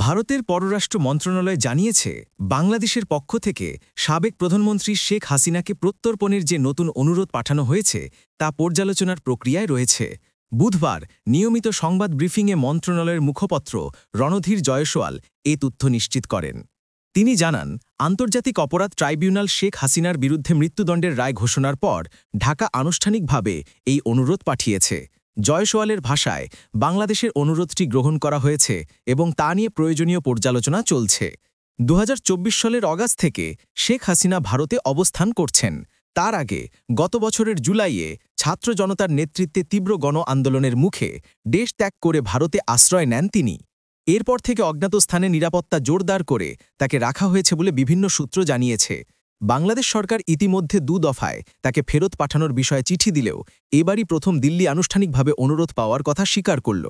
ভারতের পররাষ্ট্র মন্ত্রণালয় জানিয়েছে, বাংলাদেশের পক্ষ থেকে সাবেক প্রধানমন্ত্রী শেখ হাসিনাকে প্রত্যর্পণের যে নতুন অনুরোধ পাঠানো হয়েছে তা পর্যালোচনার প্রক্রিয়ায় রয়েছে। বুধবার নিয়মিত সংবাদ ব্রিফিংয়ে মন্ত্রণালয়ের মুখপত্র রণধীর জয়সওয়াল এ তথ্য নিশ্চিত করেন। তিনি জানান, আন্তর্জাতিক অপরাধ ট্রাইব্যুনাল শেখ হাসিনার বিরুদ্ধে মৃত্যুদণ্ডের রায় ঘোষণার পর ঢাকা আনুষ্ঠানিকভাবে এই অনুরোধ পাঠিয়েছে। জয়সওয়ালের ভাষায়, বাংলাদেশের অনুরোধটি গ্রহণ করা হয়েছে এবং তা নিয়ে প্রয়োজনীয় পর্যালোচনা চলছে। 2024 সালের অগাস্ট থেকে শেখ হাসিনা ভারতে অবস্থান করছেন। তার আগে গত বছরের জুলাইয়ে ছাত্র জনতার নেতৃত্বে তীব্র গণ আন্দোলনের মুখে দেশ ত্যাগ করে ভারতে আশ্রয় নেন তিনি। এরপর থেকে অজ্ঞাত স্থানে নিরাপত্তা জোরদার করে তাকে রাখা হয়েছে বলে বিভিন্ন সূত্র জানিয়েছে। বাংলাদেশ সরকার ইতিমধ্যে 2 দফায় তাকে ফেরত পাঠানোর বিষয়ে চিঠি দিলেও এবারই প্রথম দিল্লি আনুষ্ঠানিকভাবে অনুরোধ পাওয়ার কথা স্বীকার করল।